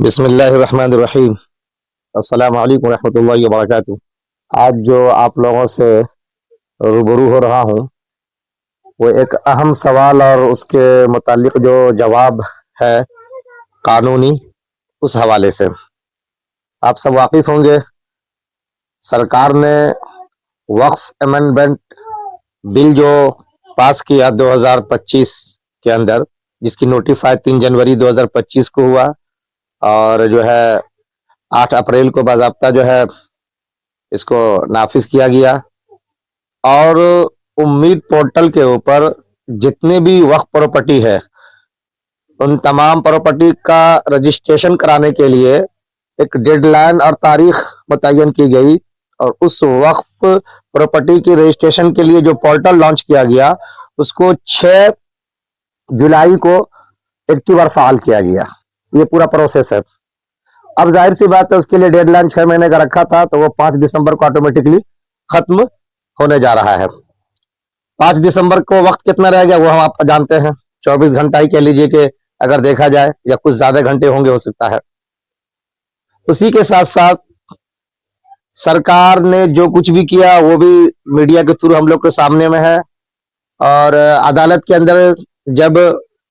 بسم اللہ الرحمن الرحیم۔ السلام علیکم ورحمۃ اللہ وبرکاتہ۔ آج جو آپ لوگوں سے روبرو ہو رہا ہوں وہ ایک اہم سوال اور اس کے متعلق جو جواب ہے قانونی، اس حوالے سے آپ سب واقف ہوں گے۔ سرکار نے وقف امینڈمنٹ بل جو پاس کیا 2025 کے اندر، جس کی نوٹیفائی 3 جنوری 2025 کو ہوا، اور جو ہے 8 اپریل کو باضابطہ جو ہے اس کو نافذ کیا گیا، اور امید پورٹل کے اوپر جتنے بھی وقف پراپرٹی ہے ان تمام پراپرٹی کا رجسٹریشن کرانے کے لیے ایک ڈیڈ لائن اور تاریخ متعین کی گئی، اور اس وقف پراپرٹی کی رجسٹریشن کے لیے جو پورٹل لانچ کیا گیا اس کو 6 جولائی کو ایکٹیو اور فعال کیا گیا۔ یہ پورا پروسیس ہے۔ اب ظاہر سی بات ہے اس کے لیے ڈیڈ لائن 6 مہینے کا رکھا تھا، تو وہ 5 دسمبر کو آٹومیٹکلی ختم ہونے جا رہا ہے۔ 5 دسمبر کو وقت کتنا رہ گیا وہ ہم آپ جانتے ہیں، 24 گھنٹہ ہی کہہ لیجئے کہ اگر دیکھا جائے، یا کچھ زیادہ گھنٹے ہوں گے ہو سکتا ہے۔ اسی کے ساتھ ساتھ سرکار نے جو کچھ بھی کیا وہ بھی میڈیا کے تھرو ہم لوگ کے سامنے میں ہے، اور عدالت کے اندر جب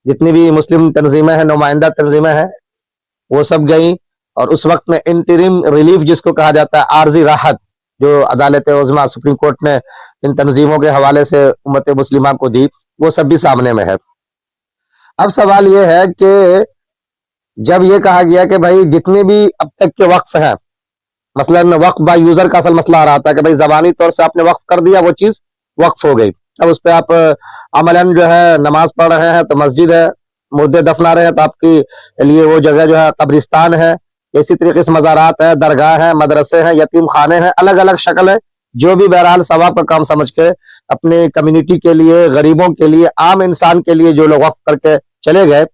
جتنی بھی مسلم تنظیمیں ہیں، نمائندہ تنظیمیں ہیں، وہ سب گئیں، اور اس وقت میں انٹریم ریلیف جس کو کہا جاتا ہے، عارضی راحت، جو عدالت عظمیٰ سپریم کورٹ نے ان تنظیموں کے حوالے سے امت مسلمہ کو دی، وہ سب بھی سامنے میں ہے۔ اب سوال یہ ہے کہ جب یہ کہا گیا کہ بھائی جتنے بھی اب تک کے وقف ہیں، مثلا وقف بائی یوزر کا اصل مسئلہ آ رہا تھا کہ بھائی زبانی طور سے آپ نے وقف کر دیا، وہ چیز وقف ہو گئی، اب اس پہ آپ عملاً جو ہے نماز پڑھ رہے ہیں تو مسجد ہے، مردے دفنا رہے ہیں تو آپ کے لیے وہ جگہ جو ہے قبرستان ہے، اسی طریقے سے مزارات ہیں، درگاہ ہیں، مدرسے ہیں، یتیم خانے ہیں، الگ الگ شکل ہے، جو بھی بہرحال ثواب کا کام سمجھ کے اپنے کمیونٹی کے لیے، غریبوں کے لیے، عام انسان کے لیے جو لوگ وقف کر کے چلے گئے،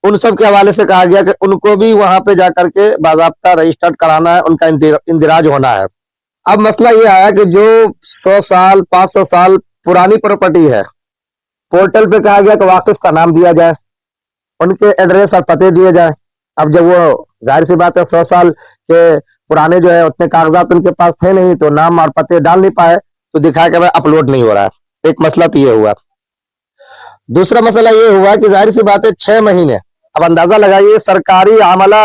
ان سب کے حوالے سے کہا گیا کہ ان کو بھی وہاں پہ جا کر کے باضابطہ رجسٹرڈ کرانا ہے، ان کا اندراج ہونا ہے۔ اب مسئلہ یہ آیا کہ جو 100 سال 500 سال پرانی پراپرٹی ہے، پورٹل پہ کہا گیا کہ واقف کا نام دیا جائے، ان کے ایڈریس اور پتے دیے جائیں۔ اب جب وہ ظاہر سی بات ہے 100 سال کے پرانے جو ہے اتنے کاغذات ان کے پاس تھے نہیں، تو نام اور پتے ڈال نہیں پائے، تو دکھایا کہ اپلوڈ نہیں ہو رہا ہے۔ ایک مسئلہ تو یہ ہوا۔ دوسرا مسئلہ یہ ہوا کہ ظاہر سی بات ہے 6 مہینے، اب اندازہ لگائیے سرکاری عملہ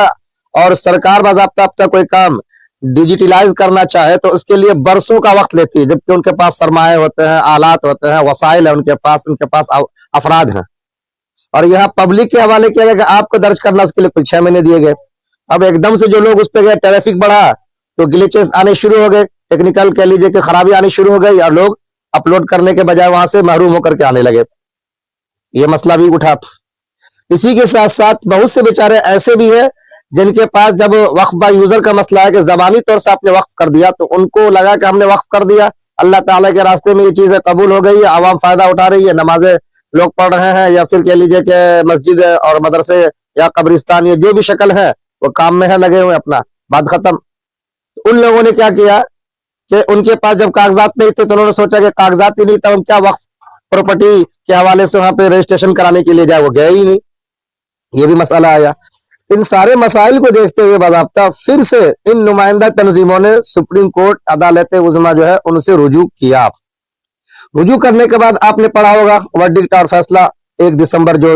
اور سرکار باضابطہ اپنا کوئی کام ڈیجیٹلائز کرنا چاہے تو اس کے لیے برسوں کا وقت لیتی ہے، جبکہ ان کے پاس سرمایہ ہوتے ہیں، آلات ہوتے ہیں، وسائل ہیں، ان کے پاس افراد ہیں، اور یہاں پبلک کے حوالے کیا گیا کہ آپ کو درج کرنا، اس کے لیے کل 6 مہینے دیے گئے۔ اب ایک دم سے جو لوگ اس پہ گئے، ٹریفک بڑھا تو گلیچز آنے شروع ہو گئے، ٹیکنیکل کہہ لیجئے کہ خرابی آنی شروع ہو گئی، اور لوگ اپلوڈ کرنے کے بجائے وہاں سے محروم ہو کر کے آنے لگے۔ یہ مسئلہ بھی اٹھا۔ اسی کے ساتھ ساتھ بہت سے بیچارے ایسے بھی ہیں جن کے پاس جب وقف بائی یوزر کا مسئلہ ہے کہ زبانی طور سے آپ نے وقف کر دیا، تو ان کو لگا کہ ہم نے وقف کر دیا، اللہ تعالیٰ کے راستے میں یہ چیزیں قبول ہو گئی ہے، عوام فائدہ اٹھا رہی ہے، نمازیں لوگ پڑھ رہے ہیں، یا پھر کہہ لیجئے کہ مسجد اور مدرسے یا قبرستان یا جو بھی شکل ہے وہ کام میں ہے، لگے ہوئے، اپنا بات ختم۔ ان لوگوں نے کیا کیا کہ ان کے پاس جب کاغذات نہیں تھے تو انہوں نے سوچا کہ کاغذات ہی نہیں تھا، ان کیا وقف پراپرٹی کے حوالے سے وہاں پہ رجسٹریشن کرانے کے لیے جائے، وہ گئے ہی نہیں۔ یہ بھی مسئلہ آیا۔ ان سارے مسائل کو دیکھتے ہوئے باضابطہ پھر سے ان نمائندہ تنظیموں نے سپریم کورٹ عدالت عظمیٰ جو ہے ان سے رجوع کیا۔ رجوع کرنے کے بعد آپ نے پڑھا ہوگا ورڈکٹ اور فیصلہ 1 دسمبر جو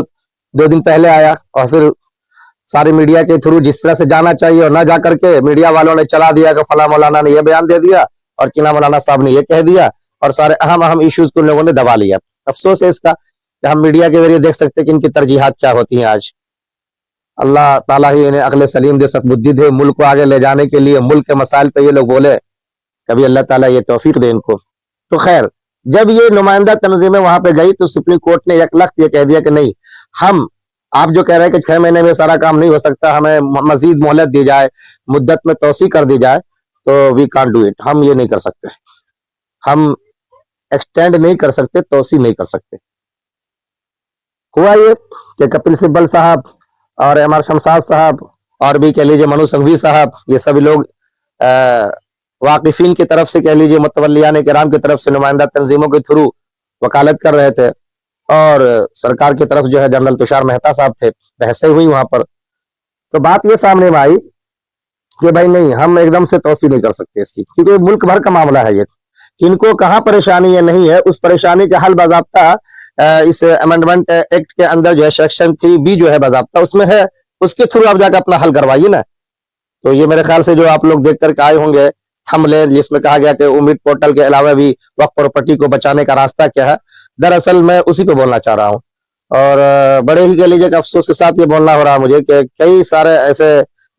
2 دن پہلے آیا، اور پھر سارے میڈیا کے تھرو جس طرح سے جانا چاہیے اور نہ جا کر کے میڈیا والوں نے چلا دیا کہ فلاں مولانا نے یہ بیان دے دیا اور کنا مولانا صاحب نے یہ کہہ دیا، اور سارے اہم ایشوز کو لوگوں نے دبا لیا۔ افسوس ہے اس کا کہ ہم میڈیا کے ذریعے دیکھ سکتے ہیں کہ ان کی ترجیحات کیا ہوتی ہیں۔ آج اللہ تعالیٰ ہی انہیں عقل سلیم دے، سدبدھی دے، ملک کو آگے لے جانے کے لیے، ملک کے مسائل پہ یہ لوگ بولے، کبھی اللہ تعالیٰ یہ توفیق دے ان کو۔ تو خیر، جب یہ نمائندہ تنظیمیں وہاں پہ گئی تو سپریم کورٹ نے یک لخت یہ کہہ دیا کہ نہیں، آپ جو کہہ رہے ہیں کہ 6 مہینے میں سارا کام نہیں ہو سکتا، ہمیں مزید مہلت دی جائے، مدت میں توسیع کر دی جائے، تو وی کانٹ ڈو اٹ، ہم یہ نہیں کر سکتے، ہم ایکسٹینڈ نہیں کر سکتے، توسیع نہیں کر سکتے۔ ہوا یہ کہ کپل سبل صاحب اور ایم آر شمشاد صاحب اور بھی کہہ لیجیے منو سنگھوی صاحب، یہ سب لوگ वाकिफीन की तरफ से कह लीजिए, मुतवल्लियान किराम की तरफ से नुमाइंदा तंजीमों के थ्रू वकालत कर रहे थे, और सरकार की तरफ जो है जनरल तुषार मेहता साहब थे, बहसें हुई वहां पर। तो बात ये सामने में आई कि भाई नहीं, हम एकदम से तौसी नहीं कर सकते इसकी, क्योंकि मुल्क भर का मामला है ये। किनको कहाँ परेशानी है नहीं है, उस परेशानी का हल बाज़ाब्ता इस अमेंडमेंट एक्ट के अंदर जो है सेक्शन 3B जो है बाज़ाब्ता उसमें है, उसके थ्रू आप जाकर अपना हल करवाइए ना। तो ये मेरे ख्याल से जो आप लोग देख करके आए होंगे थंबनेल, जिसमें कहा गया कि उम्मीद पोर्टल के अलावा भी वक्फ प्रॉपर्टी को बचाने का रास्ता क्या है, दरअसल मैं उसी पे बोलना चाह रहा हूँ। और बड़े ही कह लीजिए कि अफसोस के साथ ये बोलना हो रहा है मुझे कि कई सारे ऐसे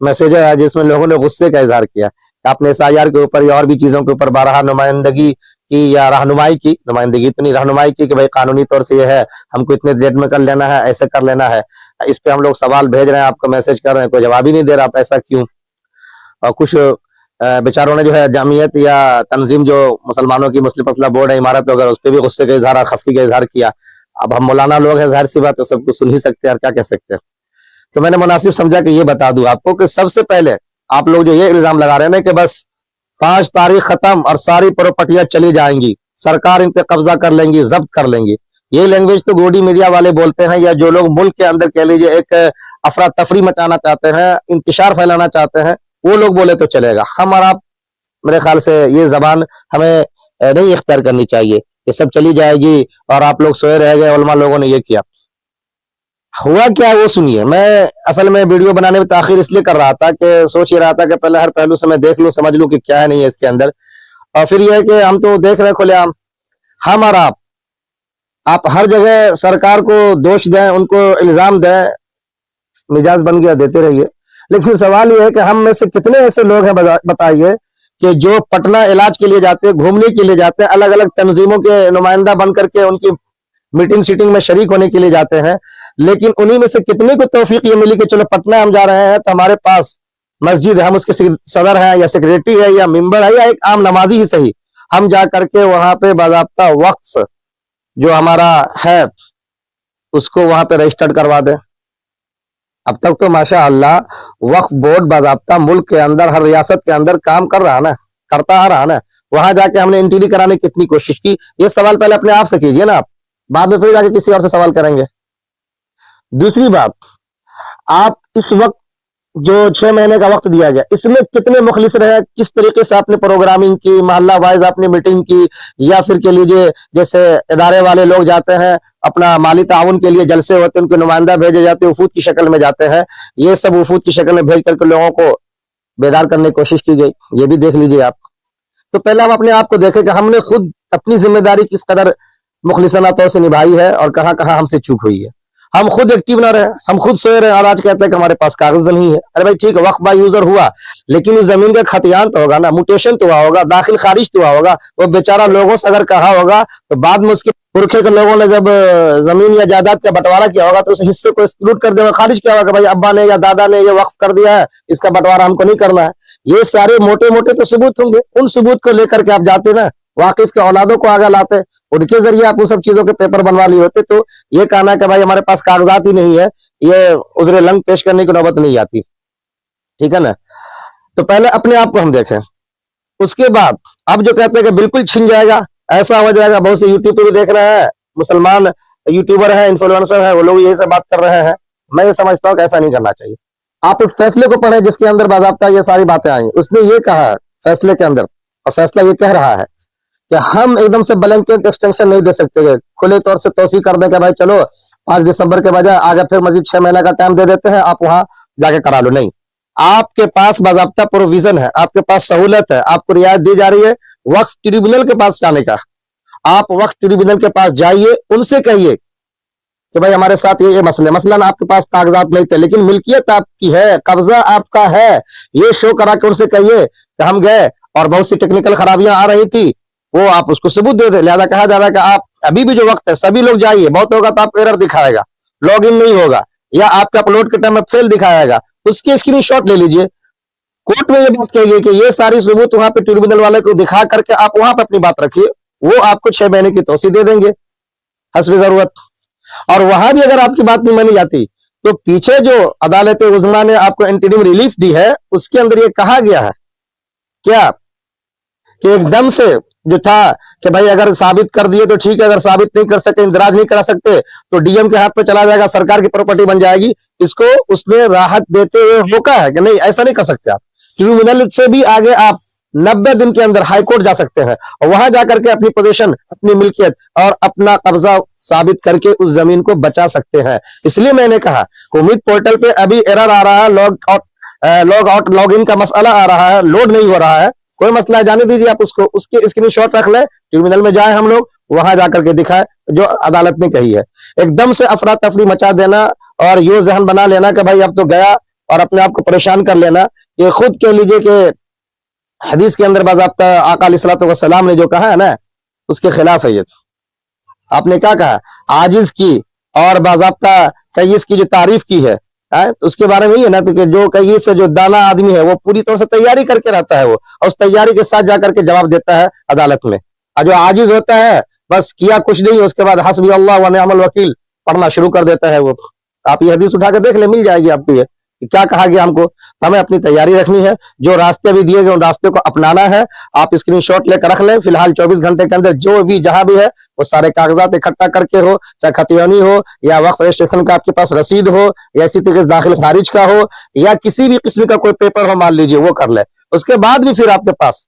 मैसेज है जिसमें लोगों ने गुस्से का इजहार किया। आपने SIR के ऊपर या और भी चीजों के ऊपर बारहा नुमाइंदगी की या रहनुमाई की, नुमाइंदगी तो नहीं, रहनुमाई की कि भाई कानूनी तौर से ये है, हमको इतने डेट में कर लेना है, ऐसे कर लेना है। इस पे हम लोग सवाल भेज रहे हैं, आपको मैसेज कर रहे हैं, कोई जवाब ही नहीं दे रहा, आप ऐसा क्यों। और कुछ बेचारों ने जो है जामियत या तंजीम जो मुसलमानों की मुस्लिम मसला बोर्ड है, इमारत वगैरह, उस पर भी गुस्से का इजहार, खफगी का इजहार किया। अब हम मौलाना लोग हैं, जाहिर सी बात है सब कुछ सुन ही सकते हैं, और क्या कह सकते हैं। तो मैंने मुनासिब समझा कि ये बता दूं आपको कि सबसे पहले आप लोग जो ये इल्जाम लगा रहे हैं ना कि बस 5 तारीख खत्म और सारी प्रॉपर्टियां चली जाएंगी, सरकार इन पे कब्जा कर लेंगी, जब्त कर लेंगी, ये लैंग्वेज तो गोडी मीडिया वाले बोलते हैं, या जो लोग मुल्क के अंदर कह लीजिए एक अफरा तफरी मचाना चाहते हैं, इंतशार फैलाना चाहते हैं, वो लोग बोले तो चलेगा। हम और आप, मेरे ख्याल से ये जबान हमें नहीं इख्तियार करनी चाहिए। ये सब चली जाएगी और आप लोग सोए रह गए, उलमा लोगों ने ये किया। हुआ क्या वो सुनिए। मैं असल में वीडियो बनाने में ताखिर इसलिए कर रहा था कि सोच ही रहा था कि पहले हर पहलू से मैं देख लूं, समझ लूं कि क्या है नहीं है इसके अंदर। और फिर यह है कि हम तो देख रहे हैं खुलेआम, हम और आप हर जगह सरकार को दोष दें, उनको इल्जाम दें, मिजाज बन गया, देते रहिए। लेकिन सवाल यह है कि हम में से कितने ऐसे लोग हैं, बताइए, कि जो पटना इलाज के लिए जाते हैं, घूमने के लिए जाते हैं, अलग अलग तंजीमों के नुमाइंदा बन करके उनकी मीटिंग सीटिंग में शरीक होने के लिए जाते हैं, लेकिन उन्हीं में से कितने को तौफीक ये मिली कि चलो पटना हम जा रहे हैं तो हमारे पास मस्जिद है, हम उसके सदर हैं या सेक्रेटरी है या मेंबर है या एक आम नमाजी ही सही, हम जा करके वहां पे बाज़ाब्ता वक्फ जो हमारा है उसको वहां पे रजिस्टर्ड करवा दें। अब तक तो माशा अल्लाह वक्फ बोर्ड बाज़ाब्ता मुल्क के अंदर हर रियासत के अंदर काम कर रहा ना, करता आ रहा ना। वहां जाके हमने इंटीरी कराने की कितनी कोशिश की, ये सवाल पहले अपने आप से कीजिए ना, आप बाद में फिर जाके किसी और से सवाल करेंगे। दूसरी बात, आप इस वक्त जो 6 महीने का वक्त दिया गया, इसमें कितने मुखलिस रहे, किस तरीके से आपने प्रोग्रामिंग की, मोहल्ला वाइज आपने मीटिंग की, या फिर कह लीजिए जैसे इदारे वाले लोग जाते हैं अपना माली ताउन के लिए, जलसे होते हैं, उनके नुमाइंदा भेजे जाते हैं, वफूद की शक्ल में जाते हैं, ये सब वफूद की शक्ल में भेज करके लोगों को बेदार करने की कोशिश की गई, ये भी देख लीजिए आप। तो पहले हम अपने आप को देखें कि हमने खुद अपनी जिम्मेदारी किस कदर मुखलिसाना तौर से निभाई है और कहां कहां हमसे चूक हुई है। हम खुद एक्टिव ना रहे, हम खुद सोए रहे और आज कहते हैं कि हमारे पास कागज नहीं है। अरे भाई ठीक है, वक्फ बाय यूजर हुआ, लेकिन इस जमीन का खतियान तो होगा ना, म्यूटेशन तो हुआ होगा, दाखिल खारिज तो हुआ होगा। वो बेचारा लोगों से अगर कहा होगा तो बाद में उसके पुरखे के लोगों ने जब जमीन या जायदाद का बंटवारा किया होगा तो उस हिस्से को एक्सक्लूड कर देगा, खारिज किया होगा कि भाई अब्बा ने या दादा ने ये वक्फ कर दिया है, इसका बंटवारा हमको नहीं करना है। ये सारे मोटे मोटे तो सबूत होंगे, उन सबूत को लेकर के आप जाते ना, वाकिफ के औलादों को आगे लाते, उनके जरिए आप उन सब चीजों के पेपर बनवा लिए होते, तो ये कहना कि भाई हमारे पास कागजात ही नहीं है, ये उजरे लंग पेश करने की नौबत नहीं आती। ठीक है ना। तो पहले अपने आप को हम देखें, उसके बाद अब जो कहते हैं कि बिल्कुल छिन जाएगा, ऐसा हो जाएगा, बहुत से यूट्यूब पे भी देख रहे हैं, मुसलमान यूट्यूबर हैं, इन्फ्लुएंसर हैं, वो लोग यही से बात कर रहे हैं। मैं ये समझता हूँ कि ऐसा नहीं करना चाहिए। आप उस फैसले को पढ़े जिसके अंदर बाज़ाब्ता ये सारी बातें आई। उसने ये कहा फैसले के अंदर, और फैसला ये कह रहा है कि हम एकदम से ब्लैंकेट एक्सटेंशन नहीं दे सकते, खुले तौर से तोसी कर दें कि भाई चलो 5 दिसंबर के बजाय आगे फिर मजीद 6 महीने का टाइम दे देते हैं, आप वहां जाके करा लो। नहीं, आपके पास बाज़ाब्ता प्रोविजन है, आपके पास सहूलत है, आपको रियायत दी जा रही है वक्फ ट्रिब्यूनल के पास जाने का। आप वक्फ ट्रिब्यूनल के पास जाइए, उनसे कहिए कि भाई हमारे साथ ये मसले, मसलन आपके पास कागजात नहीं थे लेकिन मिल्कियत आपकी है, कब्जा आपका है, ये शो करा के उनसे कहिए कि हम गए और बहुत सी टेक्निकल खराबियां आ रही थी, वो आप उसको सबूत दे दे। लिहाजा कहा जा रहा है कि आप अभी भी जो वक्त है सभी लोग जाइए, बहुत होगा तो आपको एरर दिखाएगा, लॉग इन नहीं होगा, या आपके अपलोड के टाइम में फेल दिखाएगा, उसके स्क्रीनशॉट ले लीजिए। कोर्ट में ये बात कही गई कि ये सारी सबूत वहां पे ट्रिब्यूनल वाले को दिखा करके आप वहां पे अपनी बात रखिए, वो आपको 6 महीने की तोसी दे देंगे हस्ब जरूरत। और वहां भी अगर आपकी बात नहीं मानी जाती तो पीछे जो अदालत उज़्मा ने आपको इंटरिम रिलीफ दी है उसके अंदर ये कहा गया है क्या कि एकदम से जो था कि भाई अगर साबित कर दिए तो ठीक है, अगर साबित नहीं कर सके, इंदराज नहीं करा सकते तो डीएम के हाथ पे चला जाएगा, सरकार की प्रॉपर्टी बन जाएगी, इसको उसमें राहत देते हुए रोका है कि नहीं, ऐसा नहीं कर सकते आप। ट्रिब्यूनल से भी आगे आप 90 दिन के अंदर हाई कोर्ट जा सकते हैं और वहां जाकर के अपनी पोजीशन, अपनी मिल्कियत और अपना कब्जा साबित करके उस जमीन को बचा सकते हैं। इसलिए मैंने कहा उम्मीद पोर्टल पे अभी एरर आ रहा है, लॉग आउट लॉग इन का मसला आ रहा है, लोड नहीं हो रहा है, कोई मसला है, जाने दीजिए आप उसको, उसके स्क्रीनशॉट रख ले, ट्रिब्यूनल में जाए हम लोग, वहां जाकर के दिखाए जो अदालत ने कही है। एकदम से अफरा तफरी मचा देना और ये जहन बना लेना कि भाई अब तो गया और अपने आप को परेशान कर लेना, ये खुद कह लीजिए कि हदीस के अंदर बाज़ाब्ता आका अलैहिस्सलातु वस्सलाम ने जो कहा है ना, उसके खिलाफ है ये। आपने क्या कहा, आजिज की और बाज़ाब्ता कयीस की जो तारीफ की है, तो उसके बारे में ये ना, तो कि जो कयीस से जो दाना आदमी है वो पूरी तरह से तैयारी करके रहता है वो, और उस तैयारी के साथ जाकर के जवाब देता है अदालत में। और जो आजिज होता है बस किया कुछ नहीं, उसके बाद हस्बी अल्लाह व निअमल वकील पढ़ना शुरू कर देता है वो। आप ये हदीस उठा के देख ले, मिल जाएगी आपको ये कि क्या कहा गया हमको। तो हमें अपनी तैयारी रखनी है, जो रास्ते भी दिए गए उन रास्ते को अपनाना है। आप स्क्रीनशॉट लेकर रख लें, फिलहाल 24 घंटे के अंदर जो भी जहां भी है वो सारे कागजात इकट्ठा करके हो, चाहे खतियानी हो या वक्त रजिस्ट्रेशन का आपके पास रसीद हो या इसी तरीके से दाखिल खारिज का हो या किसी भी किस्म का कोई पेपर हो मान लीजिए, वो कर ले। उसके बाद भी फिर आपके पास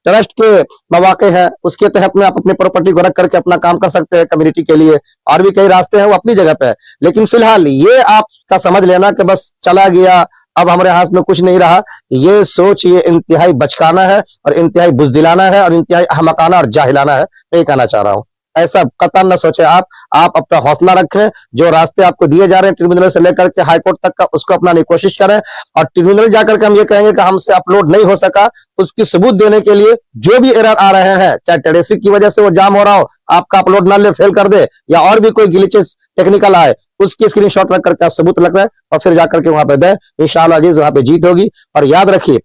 ट्रस्ट के मौके हैं, उसके तहत में आप अपनी प्रॉपर्टी को रख करके अपना काम कर सकते हैं कम्युनिटी के लिए। और भी कई रास्ते हैं, वो अपनी जगह पे है, लेकिन फिलहाल ये आपका समझ लेना कि बस चला गया, अब हमारे हाथ में कुछ नहीं रहा, ये सोच ये इंतहाई बचकाना है और इंतहाई बुजदिलाना है और इंतहाई अहमकाना और जाहिलाना है। मैं ये कहना चाह रहा हूँ, ऐसा कतई न सोचे आप अपना हौसला रखें। जो रास्ते आपको दिए जा रहे हैं ट्रिब्यूनल से लेकर के हाई कोर्ट तक का, उसको अपनाने की कोशिश करें। और ट्रिब्यूनल जाकर के हम ये कहेंगे कि हमसे अपलोड नहीं हो सका, उसकी सबूत देने के लिए जो भी एरर आ रहे हैं, चाहे ट्रैफिक की वजह से वो जाम हो रहा हो, आपका अपलोड ना ले फेल कर दे, या और भी कोई ग्लिचेस टेक्निकल आए, उसकी स्क्रीनशॉट रख करके आप सबूत रख रहे और फिर जाकर के वहां पे दें। इंशाअल्लाह अजीज वहां पे जीत होगी। और याद रखिए,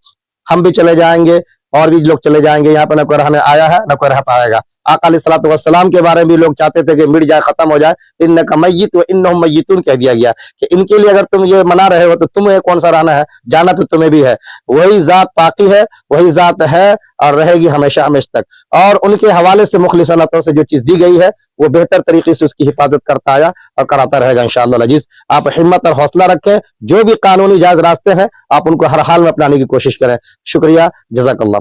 हम भी चले जाएंगे और भी लोग चले जाएंगे, यहाँ पे न कोई रहने आया है न कोई रह पाएगा। आका अलैहिस्सलातु वस्सलाम के बारे में भी लोग चाहते थे कि मिट जाए, खत्म हो जाए, इन्नका मय्यित व इन्नहुम मय्यितून कह दिया गया कि इनके लिए अगर तुम ये मना रहे हो तो तुम्हें कौन सा रहना है, जाना तो तुम्हें भी है। वही जात पाकी है, वही जात है और रहेगी हमेशा हमेशा तक। और उनके हवाले से मुखलिसाना तौर से जो चीज दी गई है वो बेहतर तरीके से उसकी हिफाजत करता आया और कराता रहेगा इंशाअल्लाह अजीज। आप हिम्मत और हौसला रखें, जो भी कानूनी जायज रास्ते हैं आप उनको हर हाल में अपनाने की कोशिश करें। शुक्रिया, जज़ाकल्लाह।